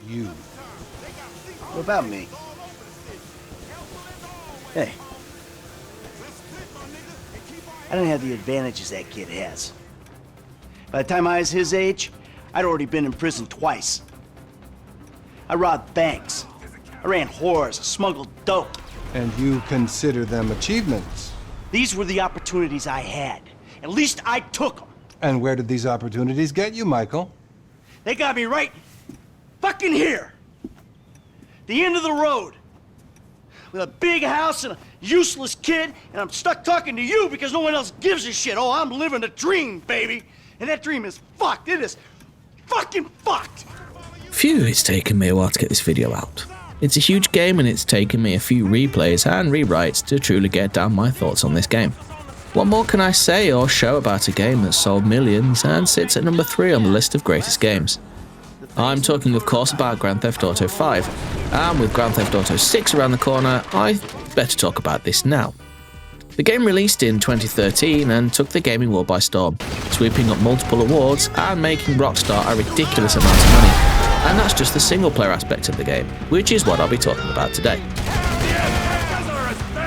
You. What about me? Hey. I don't have the advantages that kid has. By the time I was his age, I'd already been in prison twice. I robbed banks. I ran whores, smuggled dope. And you consider them achievements? These were the opportunities I had. At least I took them. And where did these opportunities get you, Michael? They got me right fucking here. The end of the road. With a big house and a useless kid, and I'm stuck talking to you because no one else gives a shit. Oh, I'm living a dream, baby. And that dream is fucked. It is fucking fucked. Phew, it's taken me a while to get this video out. It's a huge game and it's taken me a few replays and rewrites to truly get down my thoughts on this game. What more can I say or show about a game that sold millions and sits at number 3 on the list of greatest games? I'm talking of course about Grand Theft Auto 5, and with Grand Theft Auto 6 around the corner, I better talk about this now. The game released in 2013 and took the gaming world by storm, sweeping up multiple awards and making Rockstar a ridiculous amount of money. And that's just the single player aspect of the game, which is what I'll be talking about today.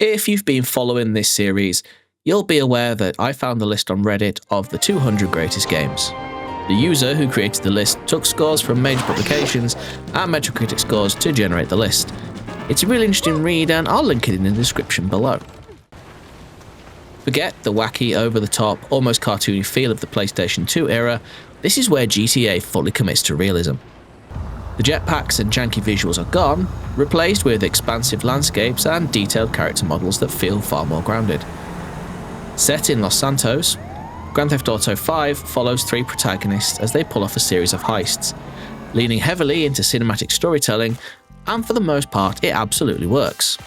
If you've been following this series, you'll be aware that I found the list on Reddit of the 200 greatest games. The user who created the list took scores from major publications and Metacritic scores to generate the list. It's a really interesting read and I'll link it in the description below. Forget the wacky, over-the-top, almost cartoony feel of the PlayStation 2 era, this is where GTA fully commits to realism. The jetpacks and janky visuals are gone, replaced with expansive landscapes and detailed character models that feel far more grounded. Set in Los Santos, Grand Theft Auto 5 follows 3 protagonists as they pull off a series of heists, leaning heavily into cinematic storytelling, and for the most part it absolutely works.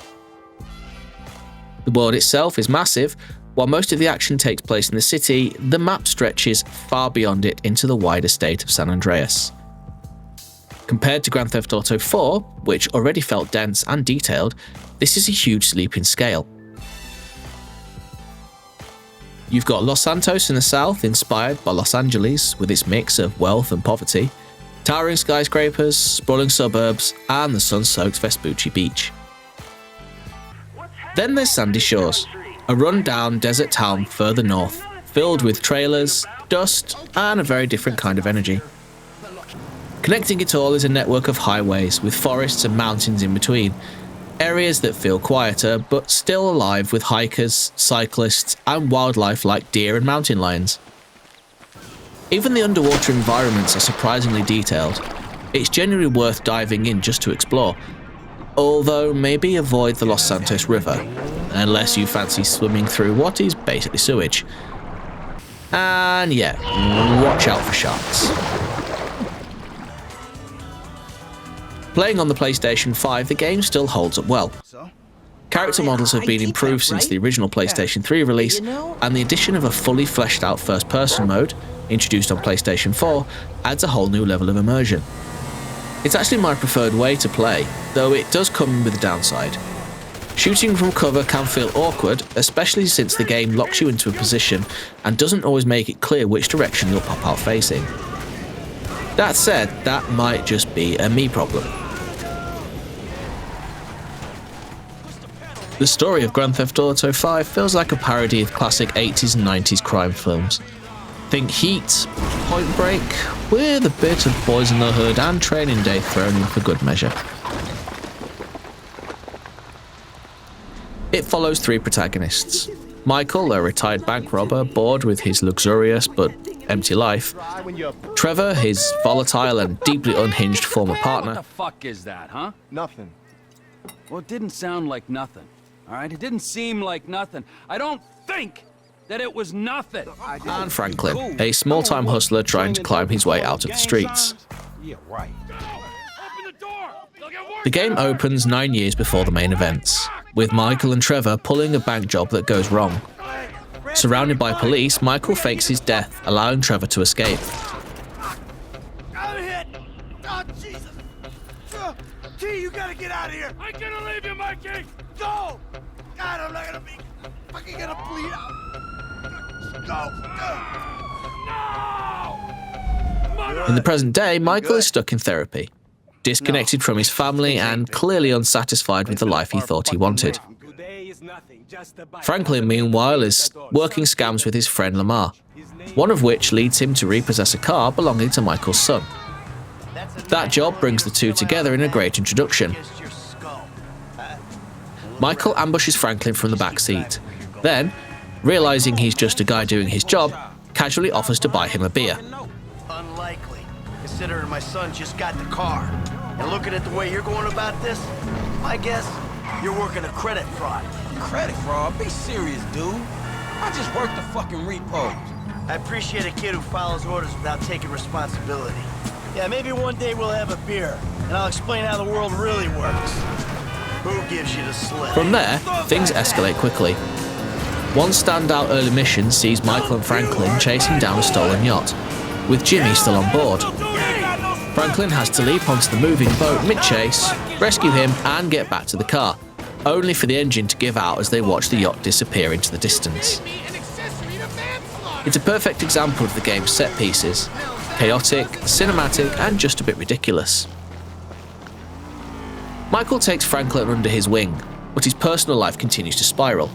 The world itself is massive. While most of the action takes place in the city, the map stretches far beyond it into the wider state of San Andreas. Compared to Grand Theft Auto 4, which already felt dense and detailed, this is a huge leap in scale. You've got Los Santos in the south, inspired by Los Angeles with its mix of wealth and poverty, towering skyscrapers, sprawling suburbs, and the sun-soaked Vespucci Beach. Then there's Sandy Shores, a run-down desert town further north, filled with trailers, dust, and a very different kind of energy. Connecting it all is a network of highways with forests and mountains in between, areas that feel quieter but still alive with hikers, cyclists, and wildlife like deer and mountain lions. Even the underwater environments are surprisingly detailed. It's genuinely worth diving in just to explore, although maybe avoid the Los Santos River, unless you fancy swimming through what is basically sewage. And yeah, watch out for sharks. Playing on the PlayStation 5, the game still holds up well. Character models have been improved since the original PlayStation 3 release, and the addition of a fully fleshed out first-person mode, introduced on PlayStation 4, adds a whole new level of immersion. It's actually my preferred way to play, though it does come with a downside. Shooting from cover can feel awkward, especially since the game locks you into a position and doesn't always make it clear which direction you'll pop out facing. That said, that might just be a me problem. The story of Grand Theft Auto 5 feels like a parody of classic 80s and 90s crime films. Think Heat, Point Break, with a bit of Boys in the Hood and Training Day thrown in for good measure. It follows 3 protagonists. Michael, a retired bank robber bored with his luxurious but empty life. Trevor, his volatile and deeply unhinged former partner. What the fuck is that, huh? Nothing. Well, it didn't sound like nothing. All right, it didn't seem like nothing. I don't think that it was nothing. And Franklin, a small-time hustler trying to climb his way out of the streets. Yeah, right. Open the door! They'll get worse! The game opens 9 years before the main events, with Michael and Trevor pulling a bank job that goes wrong. Surrounded by police, Michael fakes his death, allowing Trevor to escape. I'm hit! Oh, Jesus! T, you gotta get out of here! I'm gonna leave you, Mikey! Go! God, I'm not gonna be fucking gonna bleed out! Go! No! In the present day, Michael is stuck in therapy. disconnected from his family and clearly unsatisfied with the life he thought he wanted. Franklin, meanwhile, is working scams with his friend Lamar, one of which leads him to repossess a car belonging to Michael's son. That job brings the two together in a great introduction. Michael ambushes Franklin from the back seat. Then, realizing he's just a guy doing his job, casually offers to buy him a beer. Unlikely, considering my son just got the car. And looking at the way you're going about this, I guess you're working a credit fraud. Credit fraud? Be serious, dude. I just worked the fucking repos. I appreciate a kid who follows orders without taking responsibility. Yeah, maybe one day we'll have a beer, and I'll explain how the world really works. Who gives you the slip? From there, things escalate quickly. One standout early mission sees Michael and Franklin chasing down a stolen yacht, with Jimmy still on board. Franklin has to leap onto the moving boat mid-chase, rescue him, and get back to the car, only for the engine to give out as they watch the yacht disappear into the distance. It's a perfect example of the game's set pieces: chaotic, cinematic, and just a bit ridiculous. Michael takes Franklin under his wing, but his personal life continues to spiral.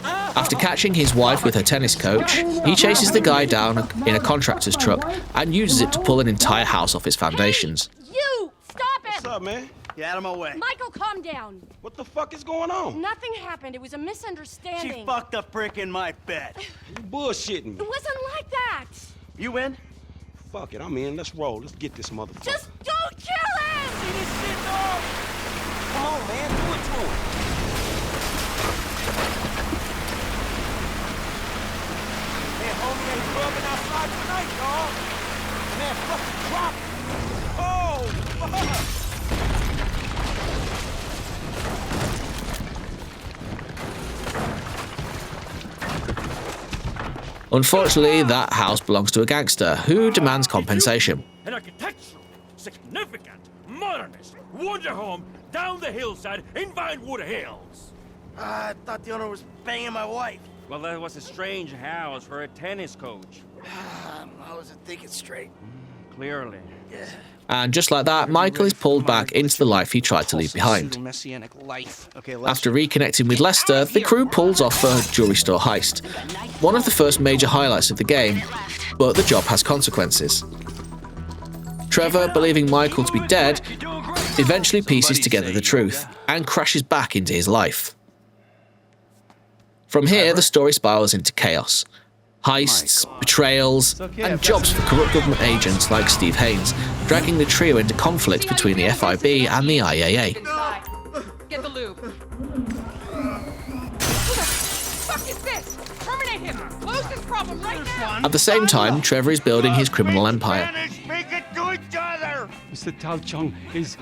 After catching his wife with her tennis coach, he chases the guy down in a contractor's truck and uses it to pull an entire house off its foundations. Hey, you! Stop it! What's up, man? Get out of my way. Michael, calm down. What the fuck is going on? Nothing happened. It was a misunderstanding. She fucked a brick in my bed. You bullshitting me. It wasn't like that. You in? Fuck it, I'm in. Let's roll. Let's get this motherfucker. Just don't kill him! Come on, man. Do it to him. Man, homie ain't rubbing outside tonight, dog. Man, fucking drop it. Oh, fuck. Unfortunately, that house belongs to a gangster who demands compensation. An architectural, significant, modernist wonder home down the hillside in Vinewood Hills. I thought the owner was banging my wife. Well, that was a strange house for a tennis coach. I wasn't thinking straight. Clearly. And just like that, Michael is pulled back into the life he tried to leave behind. Okay, After reconnecting with Lester, the crew pulls off a jewelry store heist, one of the first major highlights of the game, but the job has consequences. Trevor, believing Michael to be dead, eventually pieces together the truth and crashes back into his life. From here, the story spirals into chaos. Heists, betrayals, and jobs for corrupt government agents like Steve Haynes, dragging the trio into conflict between the FIB and the IAA. Get the lube. Who the fuck is this? Terminate him! Close this problem right now! At the same time, Trevor is building his criminal empire. Mr. Tao Chung is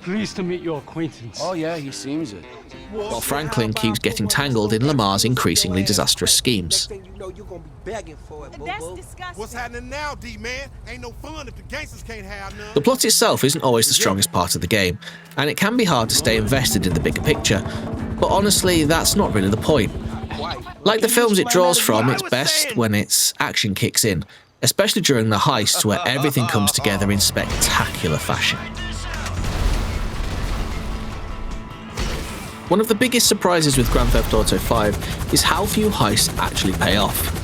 pleased to meet your acquaintance. Oh yeah, he seems it. While Franklin keeps getting tangled in Lamar's increasingly disastrous schemes. That's disgusting. What's happening now, D-man? Ain't no fun if the gangsters can't have none. The plot itself isn't always the strongest part of the game, and it can be hard to stay invested in the bigger picture, but honestly, that's not really the point. Like the films it draws from, it's best when its action kicks in, especially during the heists where everything comes together in spectacular fashion. One of the biggest surprises with Grand Theft Auto 5 is how few heists actually pay off.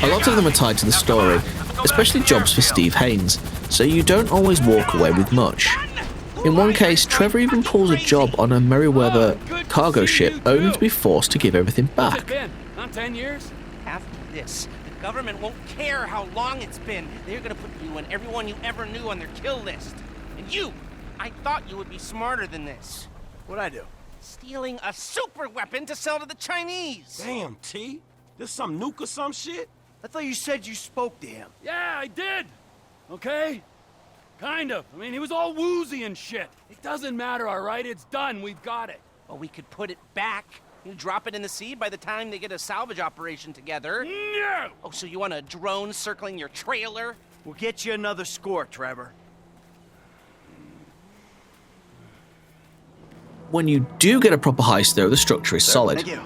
A lot of them are tied to the story, especially jobs for Steve Haynes, so you don't always walk away with much. In one case, Trevor even pulls a job on a Merryweather cargo ship only to be forced to give everything What's it back. been? Not 10 years? After this, the government won't care how long it's been. They're gonna put you and everyone you ever knew on their kill list. And you, I thought you would be smarter than this. What'd I do? Stealing a super weapon to sell to the Chinese. Damn, T. This some nuke or some shit? I thought you said you spoke to him. Yeah, I did. Okay? Kind of. I mean, he was all woozy and shit. It doesn't matter, all right? It's done. We've got it. Well, we could put it back. You drop it in the sea by the time they get a salvage operation together. No! Oh, so you want a drone circling your trailer? We'll get you another score, Trevor. When you do get a proper heist though, the structure is solid. Thank you.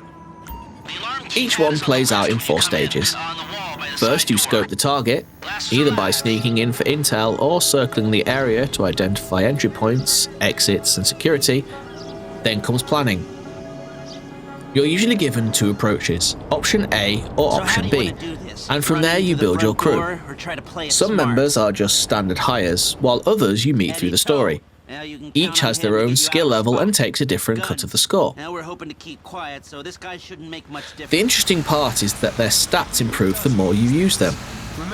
Each one plays out in 4 stages. On the wall by the First, you scope the target, either by sneaking in for intel or circling the area to identify entry points, exits, and security. Then comes planning. You're usually given two approaches, option A or option B, and from there you build your crew. Some members are just standard hires, while others you meet through the story. Each has their own skill level and takes a different cut of the score. Now we're hoping to keep quiet, so this guy shouldn't make much difference. The interesting part is that their stats improve the more you use them,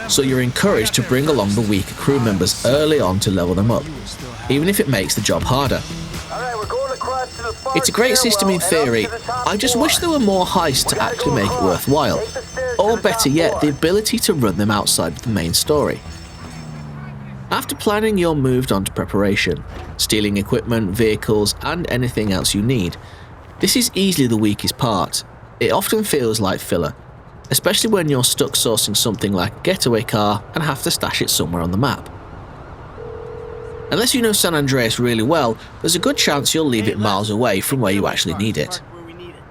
so you're encouraged to bring along the weaker crew members early on to level them up, even if it makes the job harder. It's a great system in theory, I just wish there were more heists to actually make it worthwhile, or better yet, the ability to run them outside of the main story. After planning, you're moved on to preparation, stealing equipment, vehicles, and anything else you need. This is easily the weakest part. It often feels like filler, especially when you're stuck sourcing something like a getaway car and have to stash it somewhere on the map. Unless you know San Andreas really well, there's a good chance you'll leave it miles away from where you actually need it.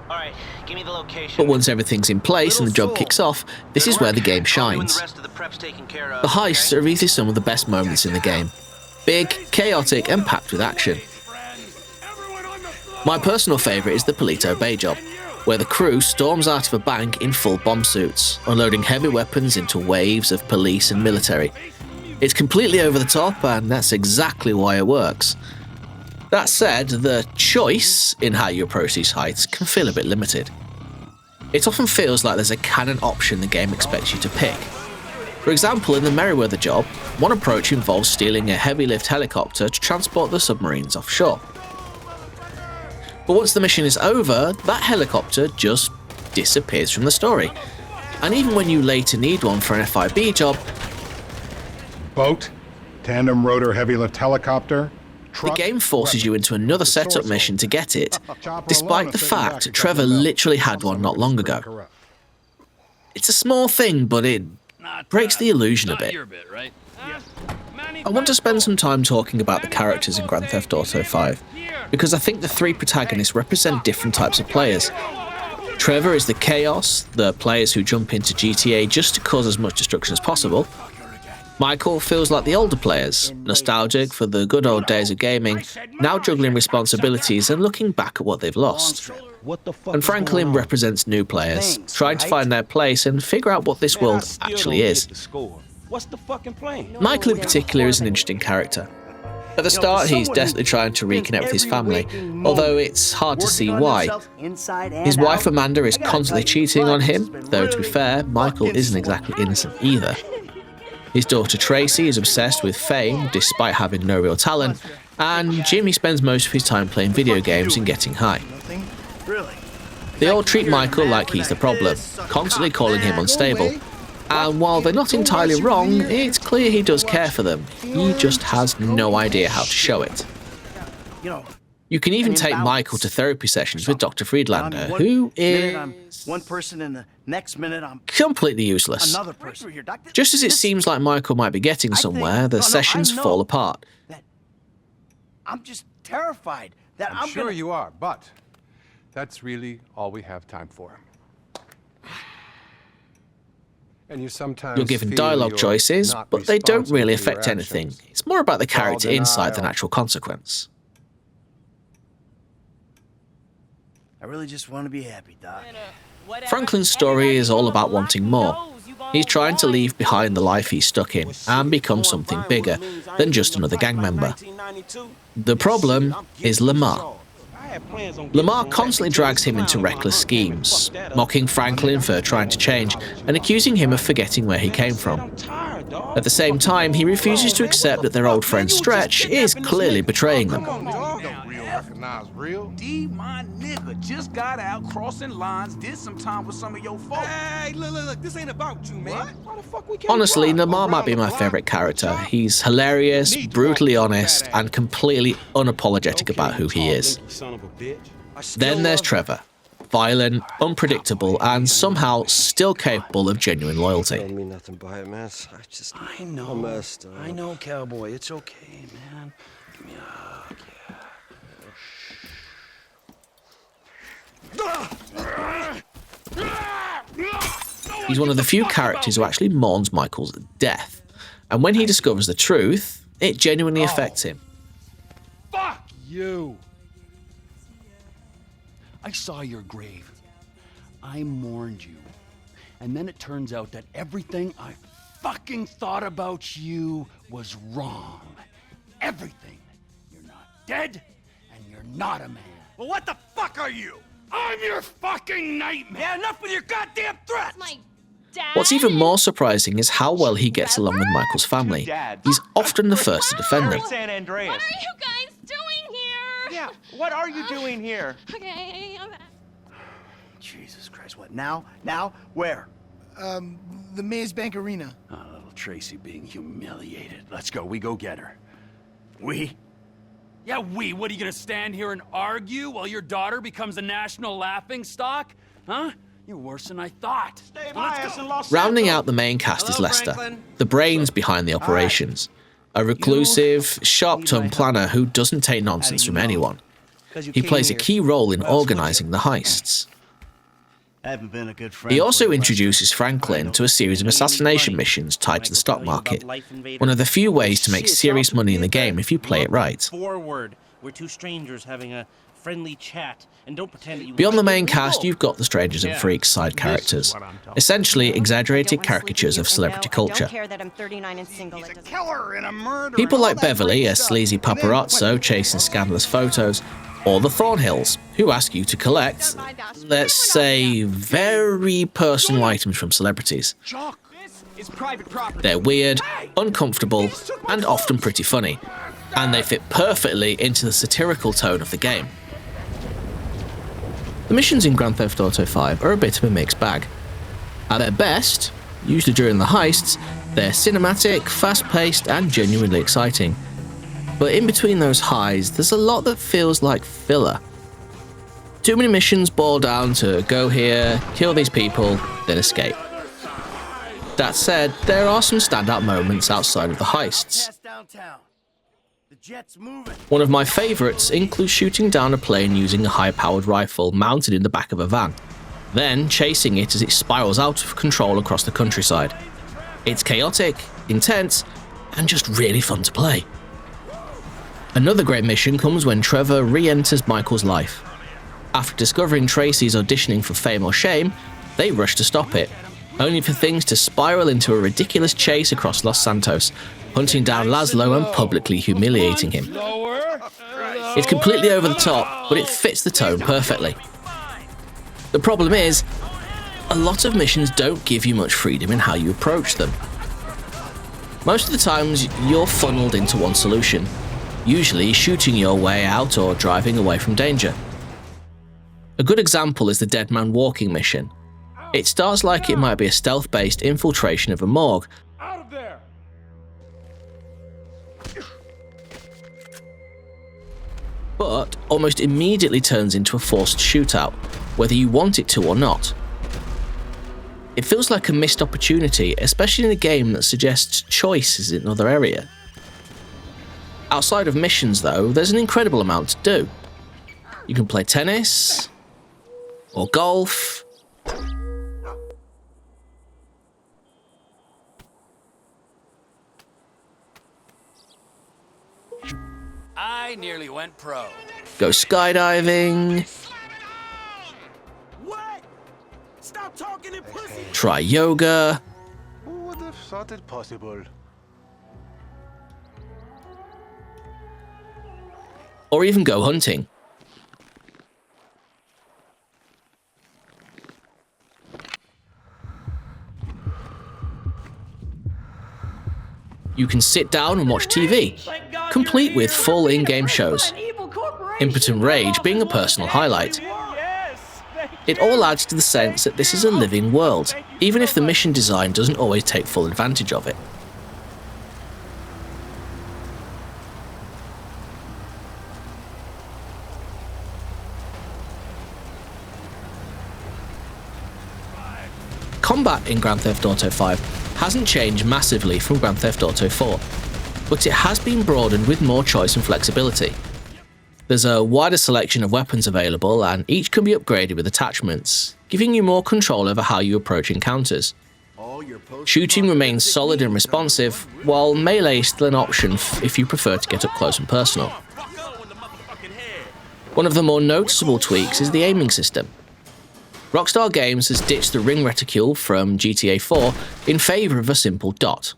Alright, give me the location. But once everything's in place and the job kicks off, this is where the game shines. The heists are easily some of the best moments in the game. Big, chaotic, and packed with action. My personal favourite is the Paleto Bay job, where the crew storms out of a bank in full bomb suits, unloading heavy weapons into waves of police and military. It's completely over the top, and that's exactly why it works. That said, the choice in how you approach these heists can feel a bit limited. It often feels like there's a canon option the game expects you to pick. For example, in the Merryweather job, one approach involves stealing a heavy-lift helicopter to transport the submarines offshore. But once the mission is over, that helicopter just disappears from the story. And even when you later need one for an FIB job, Boat, tandem rotor heavy lift helicopter, the game forces you into another setup mission to get it, despite the fact Trevor literally had one not long ago. It's a small thing, but it breaks the illusion a bit. I want to spend some time talking about the characters in Grand Theft Auto 5, because I think the three protagonists represent different types of players. Trevor is the chaos, the players who jump into GTA just to cause as much destruction as possible. Michael feels like the older players, nostalgic for the good old days of gaming, now juggling responsibilities and looking back at what they've lost. And Franklin represents new players, trying to find their place and figure out what this world actually is. Michael in particular is an interesting character. At the start, he's desperately trying to reconnect with his family, although it's hard to see why. His wife Amanda is constantly cheating on him, though to be fair, Michael isn't exactly innocent either. His daughter Tracy is obsessed with fame despite having no real talent, and Jimmy spends most of his time playing video games and getting high. They all treat Michael like he's the problem, constantly calling him unstable. And while they're not entirely wrong, it's clear he does care for them. He just has no idea how to show it. You can even take Michael to therapy sessions with Dr. Friedlander, who is one person in the next minute I'm completely useless. another person. Just as it seems like Michael might be getting somewhere, the sessions fall apart. I'm just terrified that I'm sure you are, but that's really all we have time for. And you sometimes You're given feel dialogue you're choices, not but they don't responsible really for your affect anything. actions. It's more about the character All insight than denial. actual consequence. I really just want to be happy, Doc. Franklin's story is all about wanting more. He's trying to leave behind the life he's stuck in and become something bigger than just another gang member. The problem is Lamar. Lamar constantly drags him into reckless schemes, mocking Franklin for trying to change and accusing him of forgetting where he came from. At the same time, he refuses to accept that their old friend Stretch is clearly betraying them. D, my nigga, just got out crossing lines, did some time with some of your folks. Hey, look, this ain't about you, man. Why the fuck we can't Honestly, Lamar might be my favourite character. He's hilarious, brutally honest, and completely unapologetic about who he is. Then there's Trevor. Violent, unpredictable, and somehow still capable of genuine loyalty. Don't mean nothing by it, man. I know, cowboy. It's okay, man. Give me a hug, he's one of the few characters who actually mourns Michael's death, and when he discovers the truth, it genuinely affects him. Fuck you! I saw your grave. I mourned you. And then it turns out that everything I fucking thought about you was wrong. Everything. You're not dead, and you're not a man. Well, what the fuck are you? I'm your fucking nightmare! Yeah, enough with your goddamn threats! My dad. What's even more surprising is how well he gets along with Michael's family. He's often the first to defend them. San Andreas. What are you guys doing here? Yeah, what are you doing here? Okay, I'm back. Jesus Christ, what, now? Now? Where? The Maze Bank Arena. Oh, little Tracy being humiliated. Let's go, we go get her. We? Yeah, we. What, are you gonna stand here and argue while your daughter becomes a national laughingstock? Huh? You're worse than I thought. Rounding out the main cast is Lester, the brains behind the operations. A reclusive, sharp-tongued planner who doesn't take nonsense from anyone. He plays a key role in organising the heists. I haven't been a good friend. He also introduces Franklin to a series of assassination missions tied to the stock market, one of the few ways to make serious money in the game if you play it right. Forward. We're two strangers having a friendly chat, and don't pretend that you... Beyond the main cast, you've got the Strangers and Freaks side characters, essentially exaggerated caricatures of celebrity culture. People like Beverly, a sleazy paparazzo chasing scandalous photos, or the Thornhills, who ask you to collect, let's say, very personal items from celebrities. They're weird, uncomfortable, and often pretty funny, and they fit perfectly into the satirical tone of the game. The missions in Grand Theft Auto 5 are a bit of a mixed bag. At their best, usually during the heists, they're cinematic, fast-paced, and genuinely exciting. But in between those highs, there's a lot that feels like filler. Too many missions boil down to go here, kill these people, then escape. That said, there are some standout moments outside of the heists. One of my favourites includes shooting down a plane using a high-powered rifle mounted in the back of a van, then chasing it as it spirals out of control across the countryside. It's chaotic, intense, and just really fun to play. Another great mission comes when Trevor re-enters Michael's life. After discovering Tracy's auditioning for Fame or Shame, they rush to stop it, only for things to spiral into a ridiculous chase across Los Santos, hunting down Laszlo and publicly humiliating him. It's completely over the top, but it fits the tone perfectly. The problem is, a lot of missions don't give you much freedom in how you approach them. Most of the times, you're funneled into one solution, usually shooting your way out or driving away from danger. A good example is the Dead Man Walking mission. It starts like it might be a stealth-based infiltration of a morgue, but almost immediately turns into a forced shootout, whether you want it to or not. It feels like a missed opportunity, especially in a game that suggests choice is another area. Outside of missions though, there's an incredible amount to do. You can play tennis, or golf, I nearly went pro. go skydiving, What? Stop talking and pussy. try yoga, Who would have thought it possible? or even go hunting. You can sit down and watch TV, complete with full in-game shows, Impotent Rage being a personal highlight. It all adds to the sense that this is a living world, even if the mission design doesn't always take full advantage of it. Combat in Grand Theft Auto 5 hasn't changed massively from Grand Theft Auto 4, but it has been broadened with more choice and flexibility. There's a wider selection of weapons available, and each can be upgraded with attachments, giving you more control over how you approach encounters. Shooting remains solid and responsive, while melee is still an option if you prefer to get up close and personal. One of the more noticeable tweaks is the aiming system. Rockstar Games has ditched the ring reticule from GTA 4 in favour of a simple dot.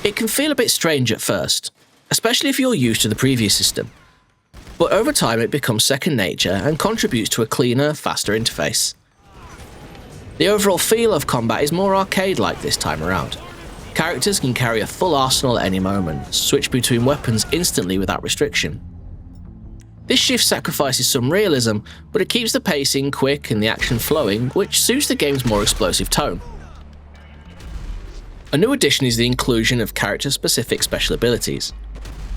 It can feel a bit strange at first, especially if you're used to the previous system, but over time it becomes second nature and contributes to a cleaner, faster interface. The overall feel of combat is more arcade-like this time around. Characters can carry a full arsenal at any moment, switch between weapons instantly without restriction. This shift sacrifices some realism, but it keeps the pacing quick and the action flowing, which suits the game's more explosive tone. A new addition is the inclusion of character-specific special abilities.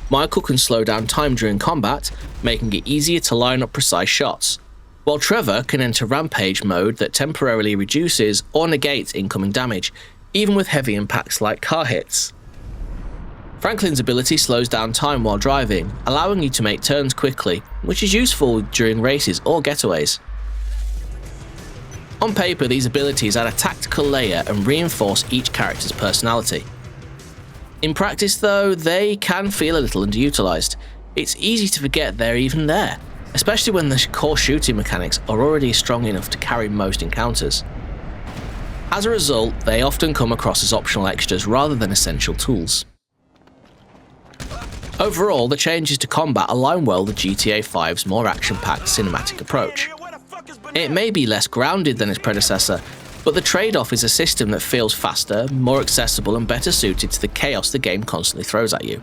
Michael can slow down time during combat, making it easier to line up precise shots, while Trevor can enter Rampage mode that temporarily reduces or negates incoming damage, even with heavy impacts like car hits. Franklin's ability slows down time while driving, allowing you to make turns quickly, which is useful during races or getaways. On paper, these abilities add a tactical layer and reinforce each character's personality. In practice though, they can feel a little underutilized. It's easy to forget they're even there, especially when the core shooting mechanics are already strong enough to carry most encounters. As a result, they often come across as optional extras rather than essential tools. Overall, the changes to combat align well with GTA 5's more action-packed cinematic approach. It may be less grounded than its predecessor, but the trade-off is a system that feels faster, more accessible and better suited to the chaos the game constantly throws at you.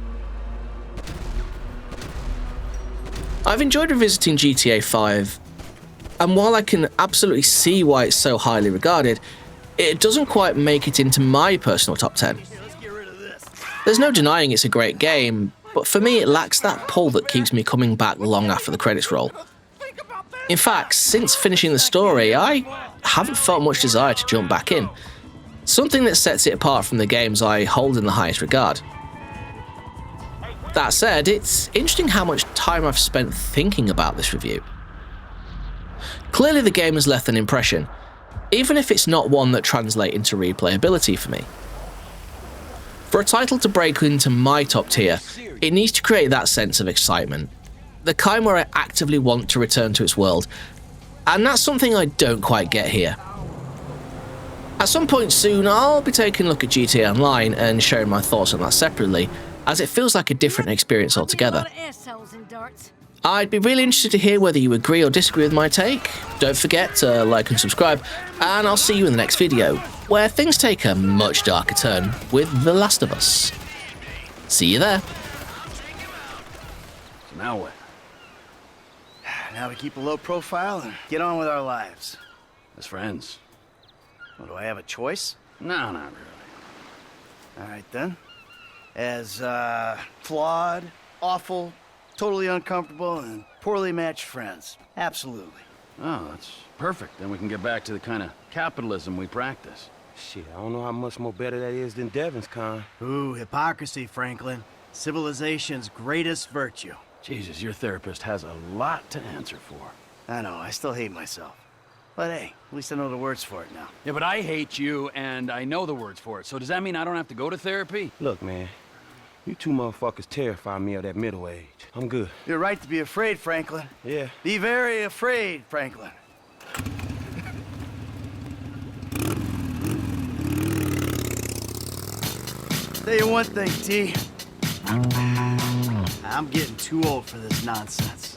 I've enjoyed revisiting GTA 5, and while I can absolutely see why it's so highly regarded, it doesn't quite make it into my personal top 10. There's no denying it's a great game, but for me it lacks that pull that keeps me coming back long after the credits roll. In fact, since finishing the story, I haven't felt much desire to jump back in, something that sets it apart from the games I hold in the highest regard. That said, it's interesting how much time I've spent thinking about this review. Clearly the game has left an impression, even if it's not one that translates into replayability for me. For a title to break into my top tier, it needs to create that sense of excitement, the kind where I actively want to return to its world, and that's something I don't quite get here. At some point soon, I'll be taking a look at GTA Online and sharing my thoughts on that separately, as it feels like a different experience altogether. I'd be really interested to hear whether you agree or disagree with my take. Don't forget to like and subscribe, and I'll see you in the next video, where things take a much darker turn with The Last of Us. See you there. So now what? Now we keep a low profile and get on with our lives. As friends. Well, do I have a choice? No, not really. All right, then. As, flawed, awful, totally uncomfortable, and poorly matched friends. Absolutely. Oh, that's perfect. Then we can get back to the kind of capitalism we practice. Shit, I don't know how much more better that is than Devon's kind. Ooh, hypocrisy, Franklin. Civilization's greatest virtue. Jesus, your therapist has a lot to answer for. I know, I still hate myself. But hey, at least I know the words for it now. Yeah, but I hate you, and I know the words for it. So does that mean I don't have to go to therapy? Look, man, you two motherfuckers terrify me of that middle age. I'm good. You're right to be afraid, Franklin. Yeah. Be very afraid, Franklin. Tell you one thing, T. I'm getting too old for this nonsense.